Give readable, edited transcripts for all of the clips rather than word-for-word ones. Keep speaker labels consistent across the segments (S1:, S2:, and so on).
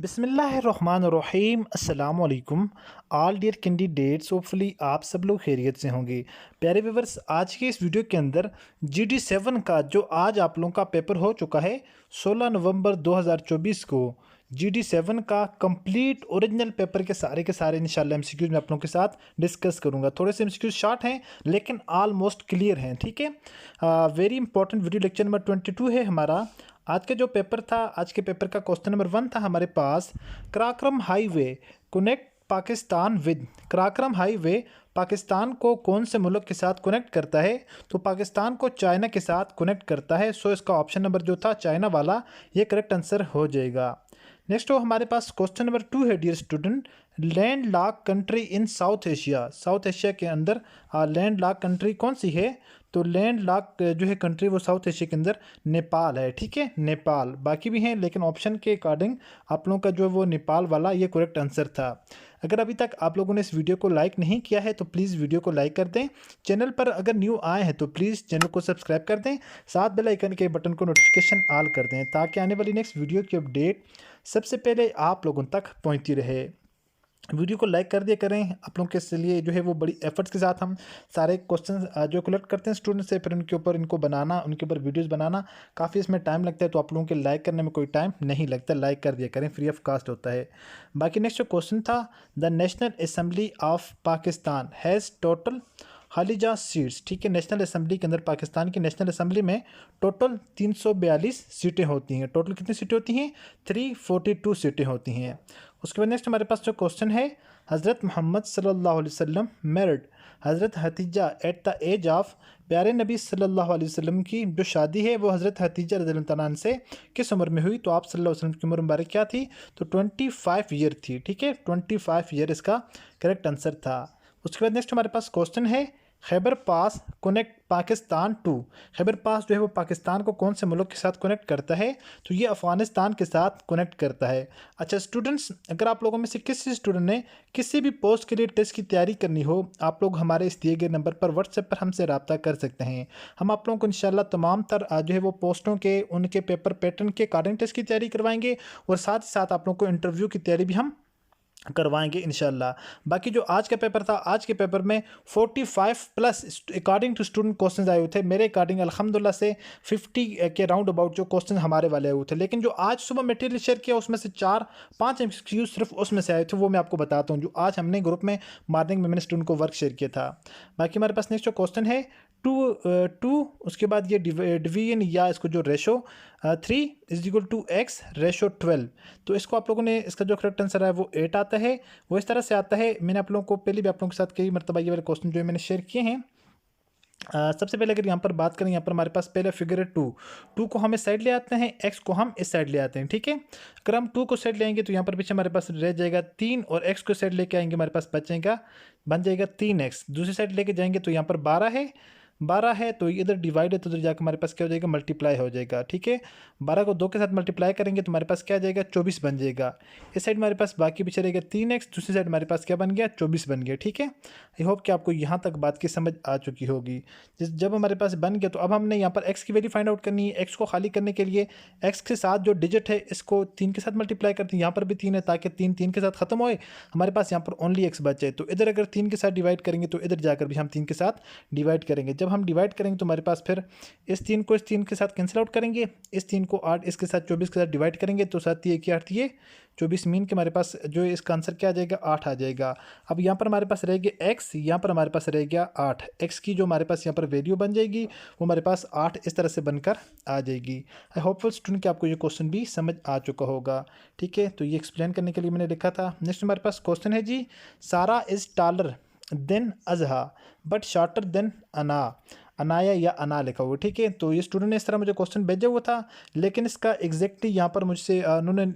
S1: बिस्मिल्लाहिर्रहमानिर्रहीम अस्सलाम वालेकुम ऑल डियर कैंडिडेट्स। होपफुली आप सब लोग खैरियत से होंगे। प्यारे व्यूअर्स, आज के इस वीडियो के अंदर GD7 का जो आज आप लोगों का पेपर हो चुका है 16 नवंबर 2024 को GD7 का कंप्लीट ओरिजिनल पेपर के सारे इंशाल्लाह MCQs मैं आप लोगों के साथ डिस्कस करूंगा। थोड़े से MCQs शॉर्ट हैं लेकिन ऑलमोस्ट क्लियर हैं। ठीक है, very important video lecture number 22 है हमारा। आज के जो पेपर था, आज के पेपर का क्वेश्चन नंबर 1 था हमारे पास, Karakoram highway connect Pakistan with. Karakoram highway Pakistan को कौन से मुल्क के साथ कनेक्ट करता है? तो पाकिस्तान को चाइना के साथ कनेक्ट करता है। सो इसका ऑप्शन नंबर जो था चाइना वाला, ये करेक्ट आंसर हो जाएगा। नेक्स्ट हमारे पास क्वेश्चन नंबर 2 है dear student, land lock country in south Asia. South Asia के अंदर लैंड लॉक कंट्री कौन सी है? तो लैंड लॉक जो है कंट्री वो साउथ एशिया के अंदर नेपाल है। ठीक है, नेपाल। बाकी भी हैं लेकिन ऑप्शन के अकॉर्डिंग आप लोगों का जो है वो नेपाल वाला ये करेक्ट आंसर था। अगर अभी तक आप लोगों ने इस वीडियो को लाइक नहीं किया है तो प्लीज़ वीडियो को लाइक कर दें। चैनल पर अगर न्यू आए हैं तो प्लीज़ चैनल को सब्सक्राइब कर दें, साथ बेल आइकन के बटन को नोटिफिकेशन ऑल कर दें ताकि आने वाली नेक्स्ट वीडियो की अपडेट सबसे पहले आप लोगों तक पहुंचती रहे। वीडियो को लाइक कर दिया करें। आप लोगों के लिए जो है वो बड़ी एफर्ट्स के साथ हम सारे क्वेश्चन जो कलेक्ट करते हैं स्टूडेंट से, फिर उनके ऊपर इनको बनाना, उनके ऊपर वीडियोस बनाना काफ़ी इसमें टाइम लगता है। तो आप लोगों के लाइक करने में कोई टाइम नहीं लगता, लाइक कर दिया करें, फ्री ऑफ कास्ट होता है। बाकी नेक्स्ट जो क्वेश्चन था, the national assembly of Pakistan has total हालिजा सीट्स। ठीक है, नेशनल असम्बली के अंदर, पाकिस्तान की नेशनल असम्बली में टोटल 342 सीटें होती हैं। टोटल कितनी सीटें होती हैं? 342 सीटें होती हैं। उसके बाद नेक्स्ट हमारे पास जो क्वेश्चन है, हज़रत मोहम्मद सल्लल्लाहु अलैहि वसल्लम मैरिड हज़रत Hatija at the age of. प्यारे नबी सल्लल्लाहु अलैहि वसल्लम की जो शादी है वो हज़रत हतीजा रज़ियल्लाहु तआला अन्हा से किस उम्र में हुई? तो आप सल्लल्लाहु अलैहि वसल्लम की उम्र मुबारक क्या थी? तो 25 ईयर थी। ठीक है, 25 ईयर इसका करेक्ट आंसर था। उसके बाद नेक्स्ट हमारे पास क्वेश्चन है, खैबर पास कनेक्ट पाकिस्तान टू। खैबर पास जो है वो पाकिस्तान को कौन से मुल्क के साथ कनेक्ट करता है? तो ये अफ़गानिस्तान के साथ कनेक्ट करता है। अच्छा स्टूडेंट्स, अगर आप लोगों में से किसी स्टूडेंट ने किसी भी पोस्ट के लिए टेस्ट की तैयारी करनी हो, आप लोग हमारे इस दिए गए नंबर पर व्हाट्सएप पर हमसे रब्ता कर सकते हैं। हम आप लोगों को इंशाल्लाह तमाम तर जो है वो पोस्टों के उनके पेपर पैटर्न के अकॉर्डिंग टेस्ट की तैयारी करवाएंगे और साथ ही साथ आप लोगों को इंटरव्यू की तैयारी भी हम करवाएंगे इंशाल्लाह। बाकी जो आज का पेपर था, आज के पेपर में 45 plus according to student questions आए हुए थे। मेरे अकॉर्डिंग अल्हम्दुलिल्लाह से 50 के राउंड अबाउट जो क्वेश्चन हमारे वाले आए हुए थे। लेकिन जो आज सुबह मटेरियल शेयर किया उसमें से 4-5 MCQ सिर्फ उसमें से आए थे, वो मैं आपको बताता हूँ जो आज हमने ग्रुप में मॉर्निंग में मैंने स्टूडेंट को वर्क शेयर किया था। बाकी हमारे पास नेक्स्ट जो क्वेश्चन है, टू उसके बाद ये डिवीजन या इसको जो रेशो 3 = X = 12। तो इसको आप लोगों ने, इसका जो करेक्ट आंसर है वो 8 आता है। वो इस तरह से आता है, मैंने आप लोगों को पहले भी आप लोगों के साथ कई मरतबा ये वाले क्वेश्चन जो है मैंने शेयर किए हैं। सबसे पहले अगर यहाँ पर बात करें, यहाँ पर हमारे पास पहले फिगर है 2 को हम इस साइड ले आते हैं, x को हम इस साइड ले आते हैं। ठीक है, अगर हम 2 को साइड ले आएंगे तो यहाँ पर पीछे हमारे पास रह जाएगा 3 और x को साइड लेके आएंगे हमारे पास बन जाएगा 3x। दूसरी साइड लेके जाएंगे तो यहाँ पर 12 है तो इधर डिवाइड है तो उधर जाकर हमारे पास क्या हो जाएगा? मल्टीप्लाई हो जाएगा। ठीक है, 12 को 2 के साथ मल्टीप्लाई करेंगे तो हमारे पास क्या आ जाएगा? 24 बन जाएगा। इस साइड हमारे पास बाकी पीछे रहेगा 3x, दूसरी साइड हमारे पास क्या बन गया? 24 बन गया। ठीक है, आई होप कि आपको यहाँ तक बात की समझ आ चुकी होगी। जब हमारे पास बन गया तो अब हमने यहाँ पर x की वैल्यू फाइंड आउट करनी है। x को खाली करने के लिए x के साथ जो डिजिट है इसको 3 के साथ मल्टीप्लाई करते हैं। यहाँ पर भी 3 है ताकि 3 के साथ खत्म होए, हमारे पास यहाँ पर ओनली x बचे। तो इधर अगर 3 के साथ डिवाइड करेंगे तो इधर जाकर भी हम 3 के साथ डिवाइड करेंगे। जब हम डिवाइड करेंगे तो हमारे पास फिर इस 3 को इस 3 के साथ कैंसिल आउट करेंगे, इस 3 को 8 इसके साथ 24 के साथ डिवाइड करेंगे तो 7 ये 8 24 मीन के हमारे पास जो इसका आंसर क्या आ जाएगा? 8 आ जाएगा। अब यहाँ पर हमारे पास रह गया x, यहाँ पर हमारे पास रह गया 8। x की जो हमारे पास यहाँ पर वैल्यू बन जाएगी वो हमारे पास 8 इस तरह से बनकर आ जाएगी। आई होपफुल स्टूडेंट कि आपको ये क्वेश्चन भी समझ आ चुका होगा। ठीक है, तो ये एक्सप्लेन करने के लिए मैंने लिखा था। नेक्स्ट हमारे पास क्वेश्चन है जी, Sara is taller than Azha but shorter than Anaya या अना लिखा हुआ। ठीक है, तो ये स्टूडेंट ने इस तरह मुझे क्वेश्चन भेजा हुआ था लेकिन इसका एग्जैक्टली यहाँ पर मुझसे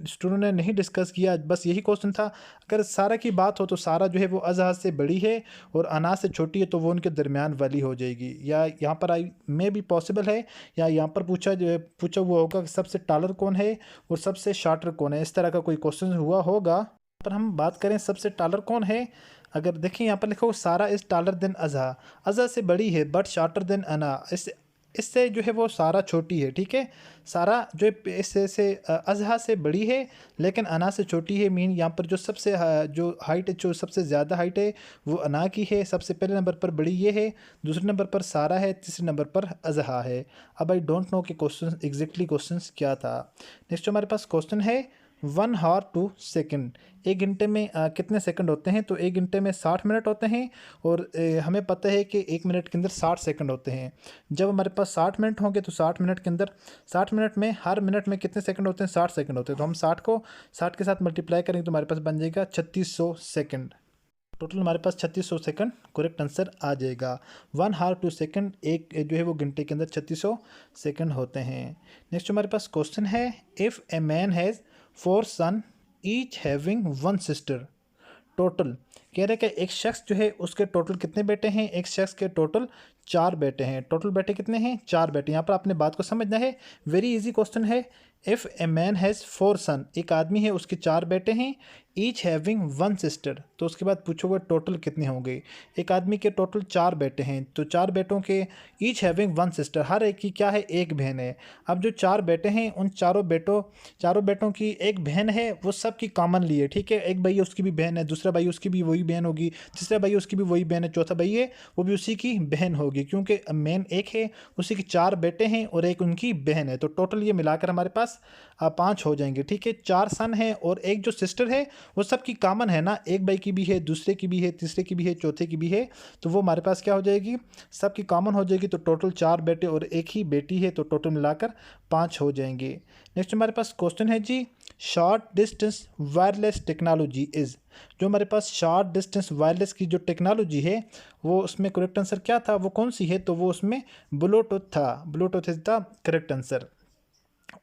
S1: स्टूडेंट ने नहीं डिस्कस किया, बस यही क्वेश्चन था। अगर सारा की बात हो तो सारा जो है वो अजहा से बड़ी है और अना से छोटी है तो वो उनके दरमियान वाली हो जाएगी। या यहाँ पर आई में भी पॉसिबल है, या यहाँ पर पूछा हुआ होगा कि सबसे टालर कौन है और सबसे शार्टर कौन है, इस तरह का कोई क्वेश्चन हुआ होगा। पर हम बात करें सबसे टालर कौन है, अगर देखें यहाँ पर लिखा हो Sara is taller than Azha, Azha से बड़ी है बट शार्टर देन अना, इससे जो है वो सारा छोटी है, ठीक है। सारा जो है इससे से अज़हा से बड़ी है लेकिन अना से छोटी है। मीन यहाँ पर जो सबसे जो हाइट जो सबसे ज़्यादा हाइट है वो अना की है। सबसे पहले नंबर पर बड़ी ये है, दूसरे नंबर पर सारा है, तीसरे नंबर पर अज़हा है। अब आई डोंट नो कि क्वेश्चन एग्जैक्टली क्वेश्चन क्या था। नेक्स्ट जो हमारे पास क्वेश्चन है 1 हावर 2 सेकेंड, एक घंटे में कितने सेकंड होते हैं? तो एक घंटे में 60 मिनट होते हैं और हमें पता है कि एक मिनट के अंदर 60 सेकंड होते हैं। जब हमारे पास 60 मिनट होंगे तो 60 मिनट के अंदर 60 मिनट में हर मिनट में कितने सेकंड होते हैं? 60 सेकंड होते हैं। तो हम 60 को 60 के साथ मल्टीप्लाई करेंगे तो हमारे पास बन जाएगा 3600 सेकंड। टोटल हमारे पास 3600 सेकंड करेक्ट आंसर आ जाएगा। 1 हावर 2 सेकंड एक जो है वो घंटे के अंदर 3600 सेकंड होते हैं। नेक्स्ट हमारे पास क्वेश्चन है if a man has 4 son each having 1 sister, total कह रहे हैं कि एक शख्स जो है उसके टोटल कितने बेटे हैं? एक शख्स के टोटल 4 बेटे हैं। टोटल बेटे कितने हैं? 4 बेटे। यहाँ पर आपने बात को समझना है, वेरी इजी क्वेश्चन है। इफ़ ए मैन हैज़ 4 सन, एक आदमी है उसके 4 बेटे हैं, ईच हैविंग 1 सिस्टर, तो उसके बाद पूछोगे टोटल कितने होंगे? एक आदमी के टोटल 4 बेटे हैं तो 4 बेटों के ईच हैविंग 1 सिस्टर, हर एक की क्या है? एक बहन है। अब जो 4 बेटे हैं उन चारों बेटों की एक बहन है, वो सब की कॉमन ली है, ठीक है। एक भाई है उसकी भी बहन है, दूसरा भाई उसकी भी वही बहन होगी, तीसरा भाई उसकी भी वही बहन है, चौथा भाई है वो भी उसी की बहन होगी, क्योंकि मेन एक है, उसी के 4 बेटे हैं और एक उनकी बहन है। तो टोटल ये मिलाकर हमारे पास 5 हो जाएंगे, ठीक है। 4 सन है और एक जो सिस्टर है वो सबकी कॉमन है ना, एक भाई की भी है, दूसरे की भी है, तीसरे की भी है, चौथे की भी है, तो वो हमारे पास क्या हो जाएगी? सबकी कॉमन हो जाएगी। तो टोटल 4 बेटे और एक ही बेटी है, तो टोटल मिलाकर 5 हो जाएंगे। नेक्स्ट हमारे पास क्वेश्चन है जी short distance wireless technology is, जो हमारे पास शॉर्ट डिस्टेंस वायरलेस की जो टेक्नोलॉजी है वो उसमें करेक्ट आंसर क्या था? वो कौन सी है? तो वो उसमें ब्लूटूथ था। Bluetooth is the correct answer.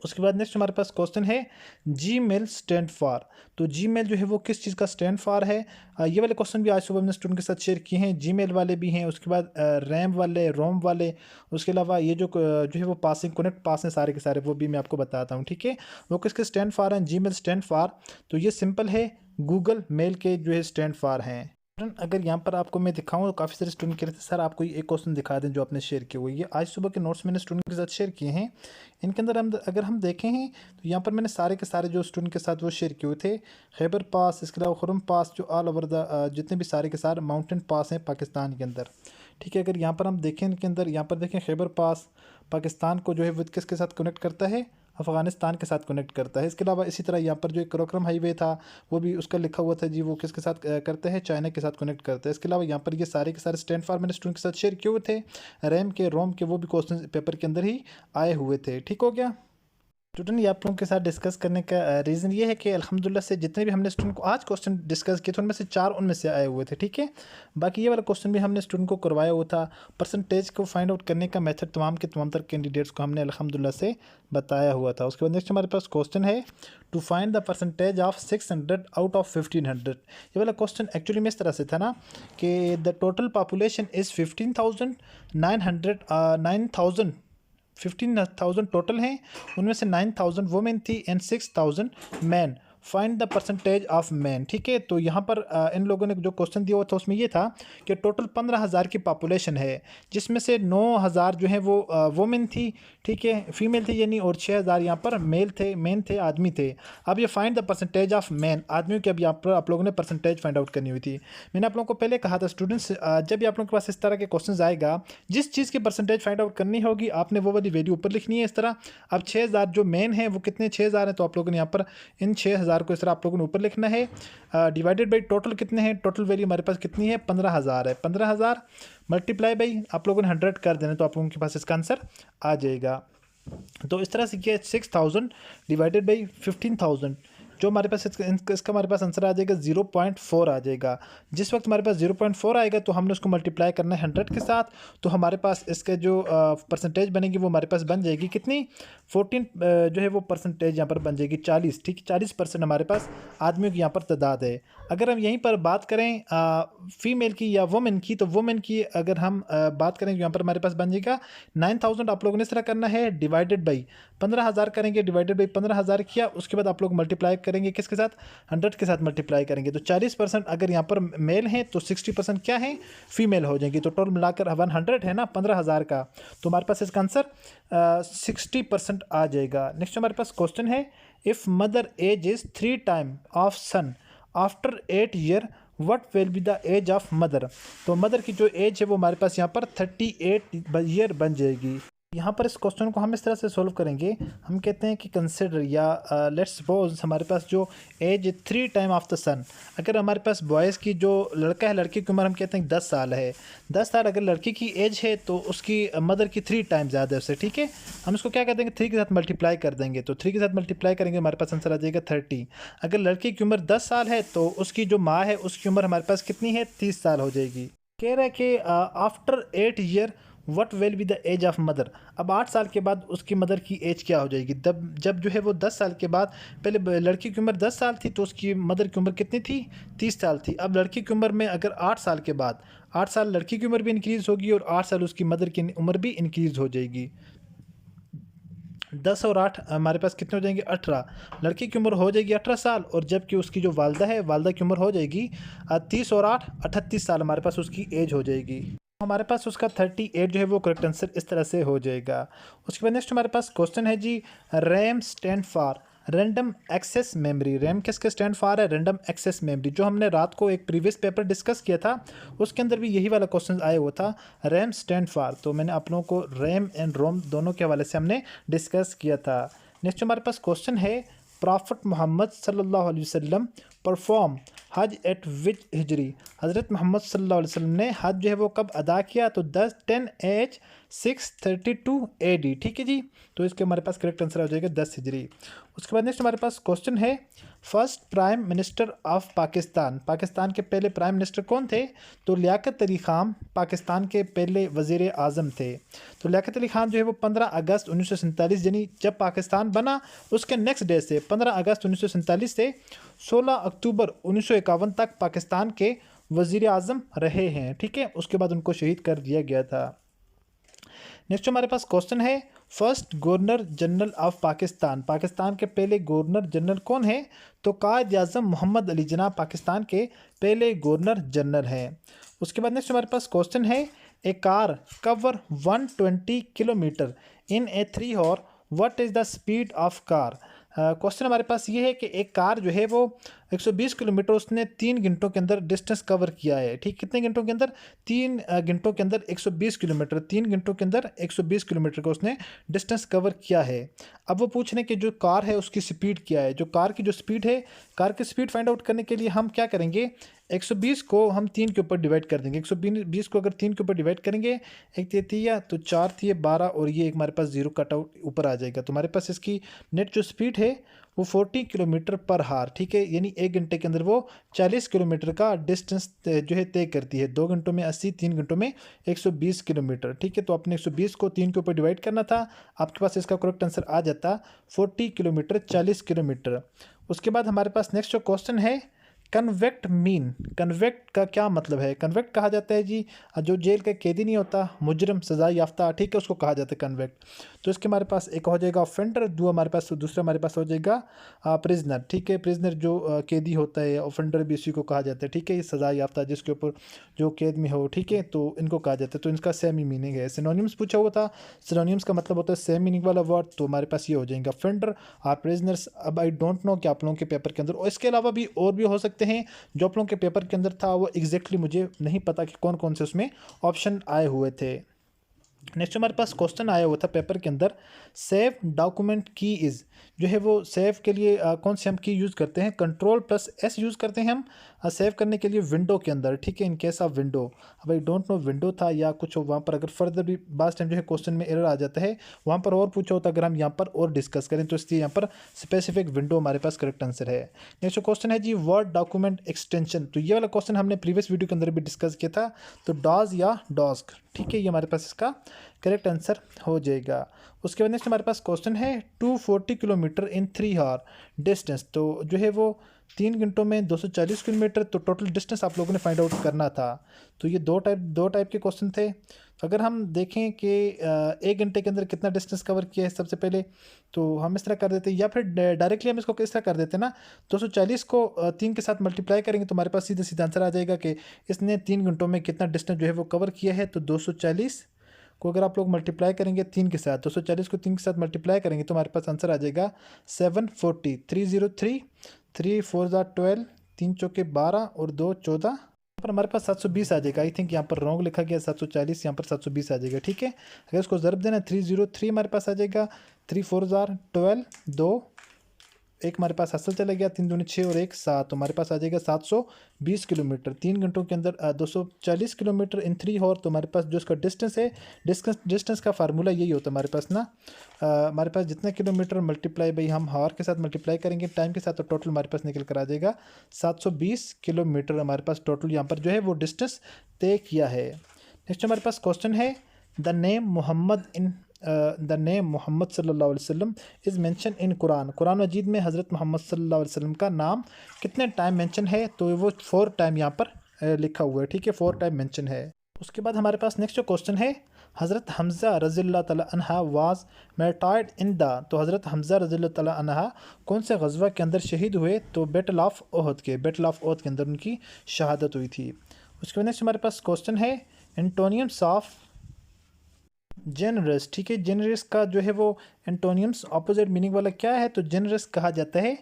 S1: उसके बाद नेक्स्ट हमारे पास क्वेश्चन है जीमेल स्टैंड फॉर, तो जीमेल जो है वो किस चीज़ का स्टैंड फॉर है? ये वाले क्वेश्चन भी आज सुबह हमने स्टूडेंट के साथ शेयर किए हैं। जीमेल वाले भी हैं, उसके बाद रैम वाले, रोम वाले, उसके अलावा ये जो है वो पासिंग कनेक्ट पास हैं सारे के सारे, वो भी मैं आपको बताता हूँ, ठीक है। वो किसके स्टैंड फॉर हैं? जीमेल स्टैंड फॉर, तो ये सिंपल है, गूगल मेल के जो है स्टैंड फॉर हैं। अगर यहाँ पर आपको मैं दिखाऊँ तो काफ़ी सारे स्टूडेंट कह रहे थे सर आपको एक क्वेश्चन दिखा दें जो आपने शेयर किए हुए। ये आज सुबह के नोट्स मैंने स्टूडेंट के साथ शेयर किए हैं। इनके अंदर अगर हम देखें हैं तो यहाँ पर मैंने सारे के सारे जो स्टूडेंट के साथ वो शेयर किए हुए थे, खैबर पास, इसके अलावा खुरम पास, जो ऑल ओवर द जितने भी सारे के सारे माउंटेन पास हैं पाकिस्तान के अंदर, ठीक है। अगर यहाँ पर हम देखें इनके अंदर, यहाँ पर देखें खैबर पास पाकिस्तान को जो है वो किसके साथ कनेक्ट करता है? अफ़गानिस्तान के साथ कनेक्ट करता है। इसके अलावा इसी तरह यहाँ पर जो एक कराकोरम हाईवे था वो भी उसका लिखा हुआ था जी, वो किसके साथ करते हैं? चाइना के साथ कनेक्ट करता है। इसके अलावा यहाँ पर ये सारे के सारे स्टैंड फॉर मैंने स्टूडेंट के साथ शेयर किए हुए थे, रैम के, रोम के, वो भी क्वेश्चन पेपर के अंदर ही आए हुए थे, ठीक हो गया। स्टूडेंट ये आप लोगों के साथ डिस्कस करने का रीज़न ये है कि अल्हम्दुलिल्लाह से जितने भी हमने स्टूडेंट को आज क्वेश्चन डिस्कस किए थे उनमें से 4 उनमें से आए हुए थे, ठीक है। बाकी ये वाला क्वेश्चन भी हमने स्टूडेंट को करवाया हुआ था। परसेंटेज को फाइंड आउट करने का मेथड तमाम के तमाम तर कैंडिडेट्स को हमने अल्हम्दुलिल्लाह से बताया हुआ था। उसके बाद नेक्स्ट हमारे पास क्वेश्चन है to find the percentage of 600 out of 1500। ये वाला क्वेश्चन एक्चुअली में इस तरह से था ना कि the total population is 15,000 total हैं, उनमें से 9,000 वुमेन थी and 6,000 man. Find the percentage of man, ठीक है। तो यहाँ पर इन लोगों ने जो क्वेश्चन दिया हुआ था उसमें ये था कि टोटल 15,000 की पॉपुलेशन है, जिसमें से 9,000 जो है वो वुमेन थी, ठीक है, फीमेल थी यानी, और 6,000 यहाँ पर मेन थे, आदमी थे। अब ये find the percentage of man, आदमियों की अब यहाँ पर आप लोगों ने परसेंटेज फाइंड आउट करनी हुई थी। मैंने आप लोगों को पहले कहा था स्टूडेंट्स, जब भी आप लोगों के पास इस तरह के क्वेश्चन आएगा, जिस चीज़ की परसेंटेज फाइंड आउट करनी होगी आपने वो वाली वैल्यू ऊपर लिखनी है इस तरह। अब 6,000 जो मेन है वो कितने? 6,000 है, तो आप लोगों ने यहाँ पर इन 6,000 को इस तरह आप लोगों ने ऊपर लिखना है, डिवाइडेड बाई टोटल कितने हैं? टोटल वैल्यू हमारे पास कितनी है? 15,000 है। 15,000 मल्टीप्लाई बाई आप लोगों ने 100 कर देना, तो आप लोगों के पास इसका आंसर आ जाएगा। तो इस तरह से किया 6,000 डिवाइडेड बाई 15,000, जो हमारे पास इसका हमारे पास आंसर आ जाएगा 0.4 आ जाएगा। जिस वक्त हमारे पास 0.4 आएगा तो हमने उसको मल्टीप्लाई करना है 100 के साथ, तो हमारे पास इसके जो परसेंटेज बनेगी वो हमारे पास बन जाएगी कितनी? 14 जो है वो परसेंटेज यहाँ पर बन जाएगी 40, ठीक है। 40% हमारे पास आदमियों की यहाँ पर तादाद है। अगर हम यहीं पर बात करें फीमेल की या वुमेन की, तो वुमेन की अगर हम बात करें यहाँ पर हमारे पास बन जाएगा 9,000। आप लोगों ने इस तरह करना है, डिवाइडेड बाई 15,000 करेंगे, डिवाइडेड बाई 15,000 किया, उसके बाद आप लोग मल्टीप्लाई करेंगे किसके साथ, 100 के साथ मल्टीप्लाई करेंगे। तो 40% अगर यहाँ पर मेल हैं तो 60% क्या है, फीमेल हो जाएंगी। तो टोटल मिलाकर 100 है ना 15,000 का, तो हमारे पास इसका आंसर 60% आ जाएगा। नेक्स्ट हमारे पास क्वेश्चन है, if mother age is 3 time of son after 8 year what will be the age of mother. तो मदर की जो एज है वो हमारे पास यहाँ पर 38 ईयर बन जाएगी। यहाँ पर इस क्वेश्चन को हम इस तरह से सोल्व करेंगे, हम कहते हैं कि कंसिडर या लेट्स सपोज हमारे पास जो एज 3 टाइम ऑफ द सन, अगर हमारे पास बॉयज़ की जो लड़का है लड़की की उम्र हम कहते हैं 10 साल है, 10 साल अगर लड़की की एज है तो उसकी मदर की 3 टाइम ज़्यादा है उससे, ठीक है। हम इसको क्या कर देंगे, 3 के साथ मल्टीप्लाई कर देंगे, तो 3 के साथ मल्टीप्लाई करेंगे हमारे पास आंसर आ जाएगा 30। अगर लड़की की उम्र 10 साल है तो उसकी जो माँ है उसकी उम्र हमारे पास कितनी है, 30 साल हो जाएगी। कह रहा है कि after 8 year what will be the age of mother. अब 8 साल के बाद उसकी मदर की एज क्या हो जाएगी, तब जब जो है वो 10 साल के बाद, पहले लड़की की उम्र 10 साल थी तो उसकी मदर की उम्र कितनी थी, 30 साल थी। अब लड़की की उम्र में अगर 8 साल के बाद, 8 साल लड़की की उम्र भी इंक्रीज़ होगी और 8 साल उसकी मदर की उम्र भी इंक्रीज़ हो जाएगी। 10 और 8 हमारे पास कितने हो जाएंगे, 18। लड़की की उम्र हो जाएगी 18 साल और जबकि उसकी जो वालदा है, वालदा की उम्र हो जाएगी 30 और 8 38 साल हमारे पास उसकी एज हो जाएगी। हमारे पास उसका 38 जो है वो करेक्ट आंसर इस तरह से हो जाएगा। उसके बाद नेक्स्ट हमारे पास क्वेश्चन है जी, RAM stand for random access memory. RAM किसके स्टैंड फॉर है, रैंडम एक्सेस मेमोरी। जो हमने रात को एक प्रीवियस पेपर डिस्कस किया था उसके अंदर भी यही वाला क्वेश्चन आया हुआ था, रैम स्टैंड फॉर। तो मैंने आप लोगों को रैम एंड रोम दोनों के हवाले से हमने डिस्कस किया था। नेक्स्ट हमारे पास क्वेश्चन है, प्रॉफिट मोहम्मद सल्लल्लाहु अलैहि वसल्लम परफॉर्म हज एट विच हिजरी। हज़रत मोहम्मद सल्लल्लाहु अलैहि वसल्लम ने हज जो है वो कब अदा किया, तो 10/10/632 AD, ठीक है जी। तो इसके हमारे पास करेक्ट आंसर आ जाएगा 10 हिजरी। उसके बाद नेक्स्ट हमारे पास क्वेश्चन है, first prime minister of Pakistan. Pakistan के पहले प्राइम मिनिस्टर कौन थे, तो लियाकत अली खान पाकिस्तान के पहले वज़ीर आज़म थे। तो लियाकत अली खान जो है वो 15 अगस्त 1947 यानी जब पाकिस्तान बना उसके नेक्स्ट डे से 15 अगस्त 1947 से 16 अक्टूबर 1951 तक पाकिस्तान के वज़ीर आज़म रहे हैं, ठीक है। उसके बाद उनको शहीद कर दिया गया था। नेक्स्ट हमारे पास क्वेश्चन है, first governor general of Pakistan. Pakistan के पहले गवर्नर जनरल कौन है, तो कायद आज़म मोहम्मद अली जिन्ना पाकिस्तान के पहले गवर्नर जनरल हैं। उसके बाद नेक्स्ट हमारे पास क्वेश्चन है, a car cover 120 kilometre in a 3 hour what is the speed of car. Question हमारे पास ये है कि एक कार जो है वो 120 किलोमीटर उसने 3 घंटों के अंदर डिस्टेंस कवर किया है, ठीक। कितने घंटों के अंदर, 3 घंटों के अंदर 120 किलोमीटर, 3 घंटों के अंदर 120 किलोमीटर का उसने डिस्टेंस कवर किया है। अब वो पूछ रहे हैं कि जो कार है उसकी स्पीड क्या है। जो कार की जो स्पीड है, कार की स्पीड फाइंड आउट करने के लिए हम क्या करेंगे, 120 को हम 3 के ऊपर डिवाइड कर देंगे। 120 को अगर 3 के ऊपर डिवाइड करेंगे, एक तिया तो 4 तिये 12 और ये एक हमारे पास 0 कट आउट ऊपर आ जाएगा। तो हमारे पास इसकी नेट जो स्पीड है वो 40 किलोमीटर पर हार, ठीक है। यानी 1 घंटे के अंदर वो 40 किलोमीटर का डिस्टेंस जो है तय करती है। 2 घंटों में 80, 3 घंटों में 120 किलोमीटर, ठीक है। तो अपने 120 को 3 के ऊपर डिवाइड करना था, आपके पास इसका करेक्ट आंसर आ जाता 40 किलोमीटर, 40 किलोमीटर। उसके बाद हमारे पास नेक्स्ट जो क्वेश्चन है, कन्वेक्ट मीन। कन्वेक्ट का क्या मतलब है, कन्वेक्ट कहा जाता है जी जो जेल का कैदी नहीं होता, मुजरम, सजा याफ्ता, ठीक है, उसको कहा जाता है कन्वेक्ट। तो इसके हमारे पास एक हो जाएगा ऑफेंडर, दूसरा हमारे पास हो जाएगा प्रिजनर, ठीक है। प्रिजनर जो कैदी होता है, ऑफेंडर भी इसी को कहा जाता है, ठीक है। ये सजा याफ्ता जिसके ऊपर जो कैद में हो, ठीक है, तो इनको कहा जाता है। तो इनका सेम ही मीनिंग है। सिनोनिम्स पूछा हुआ था, सिनोनिम्स का मतलब होता है सेम मीनिंग वाला वर्ड, तो हमारे पास ये हो जाएगा ऑफेंडर और प्रिजनर्स। अब आई डोंट नो कि आप लोगों के पेपर के अंदर, और इसके अलावा भी और भी हो सकते हैं जो आप लोगों के पेपर के अंदर था, वो एग्जैक्टली मुझे नहीं पता कि कौन कौन से उसमें ऑप्शन आए हुए थे। नेक्स्ट हमारे पास क्वेश्चन आया हुआ था पेपर के अंदर, सेव डॉक्यूमेंट की इज़। जो है वो सेव के लिए कौन से हम की यूज़ करते हैं, Ctrl+S यूज़ करते हैं हम सेव करने के लिए विंडो के अंदर, ठीक है। इन केस ऑफ विंडो, अब आई डोंट नो विंडो था या कुछ वहाँ पर, अगर फर्दर भी बास टाइम जो है क्वेश्चन में एरर आ जाता है, वहाँ पर और पूछा होता अगर हम यहाँ पर और डिस्कस करें, तो इसलिए यहाँ पर स्पेसिफिक विंडो हमारे पास करेक्ट आंसर है। नेक्स्ट क्वेश्चन है जी, वर्ड डॉक्यूमेंट एक्सटेंशन। तो ये वाला क्वेश्चन हमने प्रीवियस वीडियो के अंदर भी डिस्कस किया था, तो डॉज या डॉस्क, ठीक है, ये हमारे पास इसका करेक्ट आंसर हो जाएगा। उसके बाद नेक्स्ट हमारे पास क्वेश्चन है 240 किलोमीटर इन 3 आवर डिस्टेंस, तो जो है वो 3 घंटों में 240 किलोमीटर, तो टोटल डिस्टेंस आप लोगों ने फाइंड आउट करना था। तो ये दो टाइप के क्वेश्चन थे। अगर हम देखें कि 1 घंटे के अंदर कितना डिस्टेंस कवर किया है सबसे पहले, तो हम इस तरह कर देते हैं, या फिर डायरेक्टली हम इसको किस तरह कर देते हैं ना, 240 को 3 के साथ मल्टीप्लाई करेंगे तो हमारे पास सीधा सीधा आंसर आ जाएगा कि इसने 3 घंटों में कितना डिस्टेंस जो है वो कवर किया है। तो 240 को अगर आप लोग मल्टीप्लाई करेंगे 3 के साथ, 240 को 3 के साथ मल्टीप्लाई करेंगे तो हमारे पास आंसर आ जाएगा 740। 303, 3 4 12, 3 चौके 12 और 2 14, यहाँ पर हमारे पास 720 आ जाएगा। आई थिंक यहाँ पर रॉन्ग लिखा गया 740, यहाँ पर 720 आ जाएगा। ठीक है, अगर इसको ज़रब देना 303 हमारे पास आ जाएगा, 3 4 12, 2 एक हमारे पास हासिल चला गया, 3 दूनी 6 और 1 7, तो हमारे पास आ जाएगा 720 किलोमीटर। 3 घंटों के अंदर 240 किलोमीटर इन 3 हॉर, तो हमारे पास जो इसका डिस्टेंस है, डिस्टेंस का फार्मूला यही होता है हमारे पास ना, हमारे पास जितने किलोमीटर मल्टीप्लाई बाई हम हॉर के साथ मल्टीप्लाई करेंगे टाइम के साथ, तो टोटल हमारे पास निकल कर आ जाएगा 720 किलोमीटर हमारे पास टोटल यहाँ पर जो है वो डिस्टेंस तय किया है। नेक्स्ट हमारे पास क्वेश्चन है द नेम मोहम्मद सल्लल्लाहु अलैहि वसल्लम इज़ मेंशन इन कुरान मजीद में हज़रत मोहम्मद सल्लल्लाहु अलैहि वसल्लम का नाम कितने टाइम मेंशन है, तो वो 4 टाइम यहाँ पर लिखा हुआ है। ठीक है, 4 टाइम मेंशन है। उसके बाद हमारे पास नेक्स्ट जो क्वेश्चन है, हज़रत हमज़ा रज़ियल्लाहु तआला अन्हा वाज मार्टायर्ड इन द, तो हज़रत हमज़ा रज़ियल्लाहु तआला अन्हा कौन से गज़वा के अंदर शहीद हुए, तो बैटल ऑफ ओहद के अंदर उनकी शहादत हुई थी। उसके बाद नेक्स्ट हमारे पास क्वेश्चन है एंटोनियम्स ऑफ जेनरस। ठीक है, जेनरस का जो है वो एंटोनियम्स ऑपोजिट मीनिंग वाला क्या है, तो जेनरस कहा जाता है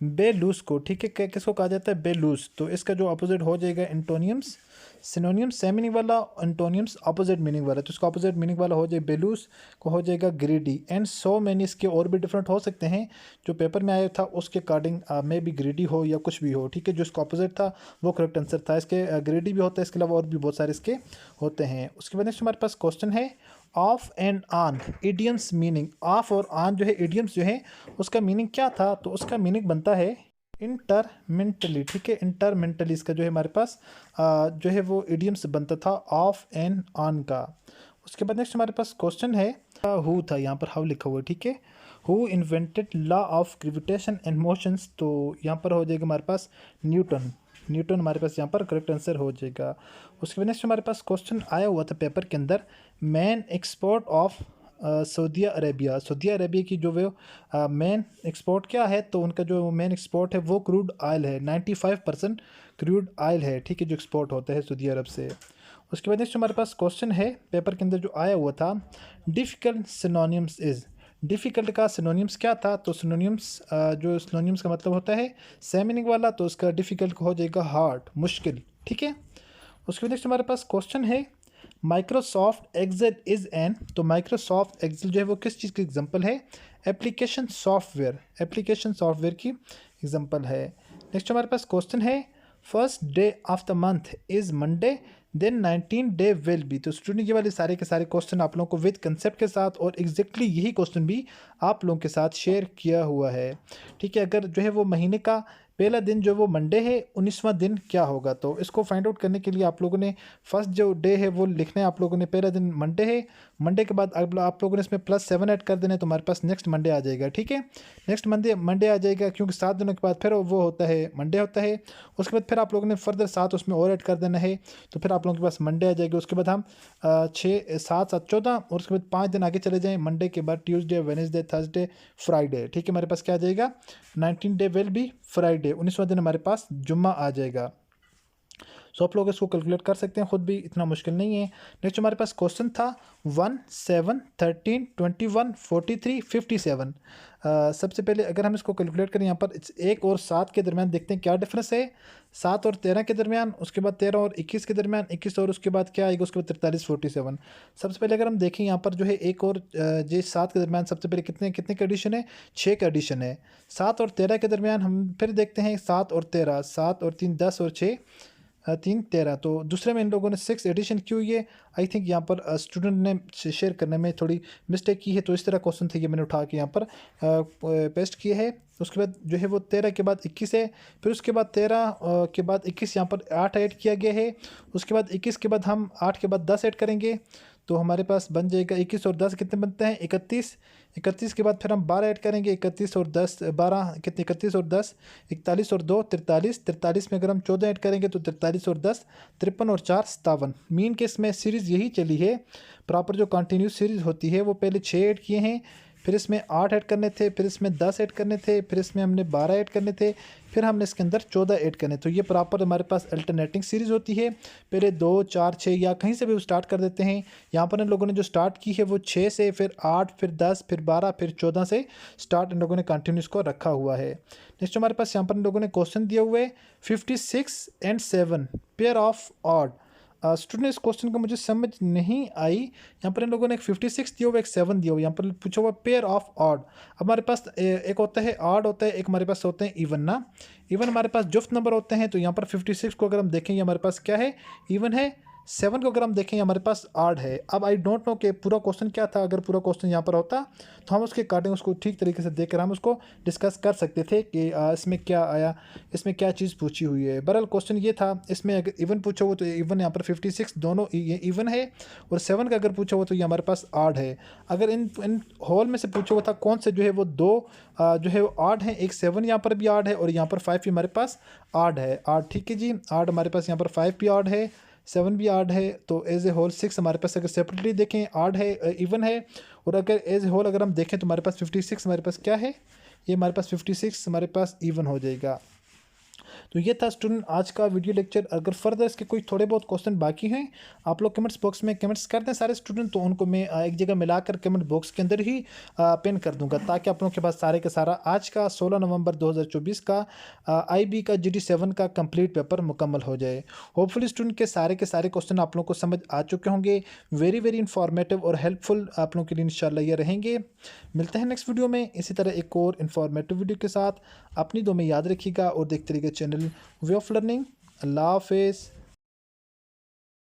S1: बेलूस को। ठीक है, किसको कहा जाता है, बेलूस, तो इसका जो ऑपोजिट हो जाएगा एंटोनियम्स, सिनोनियम सेम मीनिंग वाला, एंटोनियम्स ऑपोजिट मीनिंग वाला, तो इसका ऑपोजिट मीनिंग वाला हो जाए बेलूस को हो जाएगा ग्रीडी। एंड सो मैनी इसके और भी डिफरेंट हो सकते हैं, जो पेपर में आया था उसके अकॉर्डिंग मे बी ग्रीडी हो या कुछ भी हो। ठीक है, जो इसका ऑपोजिट था वो करेक्ट आंसर था। इसके ग्रीडी भी होता है, इसके अलावा और भी बहुत सारे इसके होते हैं। उसके बाद नेक्स्ट हमारे पास क्वेश्चन है of and on idioms meaning. Of और ऑन जो है इडियम्स जो है उसका मीनिंग क्या था, तो उसका मीनिंग बनता है इंटरमेंटली। ठीक है, इंटरमेंटली इसका जो है हमारे पास जो है वो इडियम्स बनता था ऑफ एंड ऑन का। उसके बाद नेक्स्ट हमारे पास क्वेश्चन है हु था, यहाँ पर हाउ लिखा हुआ है। ठीक है, who invented law of gravitation and motions, तो यहाँ पर हो जाएगा हमारे पास न्यूटन हमारे पास यहाँ पर करेक्ट आंसर हो जाएगा। उसके बाद नेक्स्ट हमारे पास क्वेश्चन आया हुआ था पेपर के अंदर, main export of Saudi Arabia की जो वो मेन एक्सपोर्ट क्या है, तो उनका जो मेन एक्सपोर्ट है वो क्रूड ऑयल है। 95% क्रूड ऑयल है। ठीक है, जो एक्सपोर्ट होता है सऊदी अरब से। उसके बाद नेक्स्ट हमारे पास क्वेश्चन है पेपर के अंदर जो आया हुआ था, डिफ़िकल्ट सिनोनिम्स इज़, डिफ़िकल्ट का सिनोनिम्स क्या था, तो सिनोनिम्स जो सिनोनिम्स का मतलब होता है सेम मीनिंग वाला, तो उसका डिफ़िकल्ट हो जाएगा हार्ड, मुश्किल। ठीक है, उसके बाद नेक्स्ट हमारे पास क्वेश्चन है माइक्रोसॉफ्ट एक्सेल इज़ एन, तो माइक्रोसॉफ्ट एक्सेल जो है वो किस चीज़ की एग्जांपल है, एप्लीकेशन सॉफ्टवेयर की एग्जांपल है। नेक्स्ट हमारे पास क्वेश्चन है first day of the month is Monday then 19 day will be, तो स्टूडेंट ये वाले सारे के सारे क्वेश्चन आप लोगों को विद कंसेप्ट के साथ और एग्जैक्टली यही क्वेश्चन भी आप लोगों के साथ शेयर किया हुआ है। ठीक है, अगर जो है वो महीने का पहला दिन जो वो मंडे है, 19वां दिन क्या होगा, तो इसको फाइंड आउट करने के लिए आप लोगों ने फर्स्ट जो डे है वो लिखना है आप लोगों ने, पहला दिन मंडे है, मंडे के बाद आप लोगों ने इसमें +7 ऐड कर देना है, तो हमारे पास नेक्स्ट मंडे आ जाएगा। ठीक है, नेक्स्ट मंडे आ जाएगा, क्योंकि 7 दिनों के बाद फिर वो होता है मंडे होता है। उसके बाद फिर आप लोगों ने फर्दर 7 उसमें और ऐड कर देना है, तो फिर आप लोगों के पास मंडे आ जाएगा। उसके बाद हम 6 7 7 14 और उसके बाद 5 दिन आगे चले जाएँ, मंडे के बाद ट्यूसडे, वेडनेसडे, थर्सडे, फ्राइडे। ठीक है, हमारे पास क्या आ जाएगा, 19 डे विल बी फ्राइडे, 19वां दिन हमारे पास जुम्मा आ जाएगा। सो आप लोग इसको कैलकुलेट कर सकते हैं खुद भी, इतना मुश्किल नहीं है। नेक्स्ट हमारे पास क्वेश्चन था 1 7 13 21 43 57। सबसे पहले अगर हम इसको कैलकुलेट करें, यहाँ पर 1 और 7 के दरमियान देखते हैं क्या डिफरेंस है, 7 और 13 के दरमियान, उसके बाद 13 और 21 के दरमियान, 21 और उसके बाद क्या आएगा, उसके बाद 43 47। सबसे पहले अगर हम देखें यहाँ पर जो है 1 और 7 के दरमियान सबसे पहले कितने का एडिशन है, 6 का एडिशन है। 7 और 13 के दरमियान हम फिर देखते हैं 7 और 13, 7 और 3 10 और 6 3 13, तो दूसरे में इन लोगों ने 6 एडिशन की हुई है। आई थिंक यहाँ पर स्टूडेंट ने शेयर करने में थोड़ी मिस्टेक की है, तो इस तरह क्वेश्चन थे ये मैंने उठा के यहाँ पर पेस्ट किए हैं। उसके बाद जो है वो 13 के बाद 21 है, फिर उसके बाद 13 के बाद 21 यहाँ पर 8 ऐड किया गया है। उसके बाद 21 के बाद हम 8 के बाद 10 ऐड करेंगे, तो हमारे पास बन जाएगा 21 और 10 कितने बनते हैं 31। 31 के बाद फिर हम 12 ऐड करेंगे, 31 और 10 12 कितने 31 और 10 41 और 2 43। 43 में अगर हम 14 ऐड करेंगे तो 43 और 10 53 और 4 57। मीन केस में सीरीज़ यही चली है। प्रॉपर जो कंटिन्यूस सीरीज़ होती है वो पहले 6 ऐड किए हैं, फिर इसमें 8 ऐड करने थे, फिर इसमें 10 ऐड करने थे, फिर इसमें हमने 12 ऐड करने थे, फिर हमने इसके अंदर 14 ऐड करने। तो ये प्रॉपर हमारे पास अल्टरनेटिंग सीरीज़ होती है। पहले 2 4 6 या कहीं से भी स्टार्ट कर देते हैं। यहाँ पर इन लोगों ने जो स्टार्ट की है वो 6 से, फिर 8, फिर 10, फिर 12, फिर 14 से स्टार्ट इन लोगों ने कंटिन्यूस को रखा हुआ है। नेक्स्ट हमारे पास यहाँ पर इन लोगों ने क्वेश्चन दिया हुआ है 56 and 7 pair of odd. Student इस क्वेश्चन को मुझे समझ नहीं आई। यहाँ पर इन लोगों ने एक 56 दिया हुआ, एक 7 दिया हुआ, यहाँ पर पूछा हुआ पेयर ऑफ ऑड। हमारे पास एक होता है ऑड होता है, एक हमारे पास होते हैं इवन ना। इवन हमारे पास जुफ्त नंबर होते हैं, तो यहाँ पर 56 को अगर हम देखें ये हमारे पास क्या है इवन है। 7 को अगर हम देखें हमारे पास ऑड है। अब आई डोंट नो कि पूरा क्वेश्चन क्या था। अगर पूरा क्वेश्चन यहाँ पर होता तो हम उसके अकॉर्डिंग उसको ठीक तरीके से देखकर हम उसको डिस्कस कर सकते थे कि इसमें क्या आया, इसमें क्या चीज़ पूछी हुई है। बहरहाल क्वेश्चन ये था, इसमें अगर इवन पूछा हुआ तो इवन यहाँ पर 56 दोनों ये इवन है, और 7 का अगर पूछा हुआ तो ये हमारे पास ऑड है। अगर इन होल में से पूछा हुआ था कौन से जो है वो दो जो है वो ऑड है, एक 7 यहाँ पर भी ऑड है और यहाँ पर 5 भी हमारे पास ऑड है। ऑड ठीक है जी, ऑड हमारे पास यहाँ पर 5 भी ऑड है, 7 भी ऑड है। तो एज ए होल 6 हमारे पास अगर सेपरेटली देखें ऑड है इवन है, और अगर एज ए होल अगर हम देखें तो हमारे पास 56 हमारे पास क्या है, ये हमारे पास 56 हमारे पास इवन हो जाएगा। तो ये था स्टूडेंट आज का वीडियो लेक्चर। अगर फर्दर इसके कोई थोड़े बहुत क्वेश्चन बाकी हैं आप लोग कमेंट्स बॉक्स में कमेंट्स कर दें सारे स्टूडेंट, तो उनको मैं एक जगह मिलाकर कमेंट बॉक्स के अंदर ही पिन कर दूंगा, ताकि आप लोगों के पास सारे के सारा आज का 16 नवंबर 2024 का IB का GD7 का कंप्लीट पेपर मुकम्मल हो जाए। होपफुली स्टूडेंट के सारे क्वेश्चन आप लोगों को समझ आ चुके होंगे। वेरी वेरी इंफॉर्मेटिव और हेल्पफुल आप लोगों के लिए इंशाल्लाह ये रहेंगे। मिलते हैं नेक्स्ट वीडियो में इसी तरह एक और इन्फॉर्मेटिव वीडियो के साथ। अपनी दो में याद रखिएगा और देखते रहिएगा चैनल वे ऑफ लर्निंग। अल्लाह हाफिज़।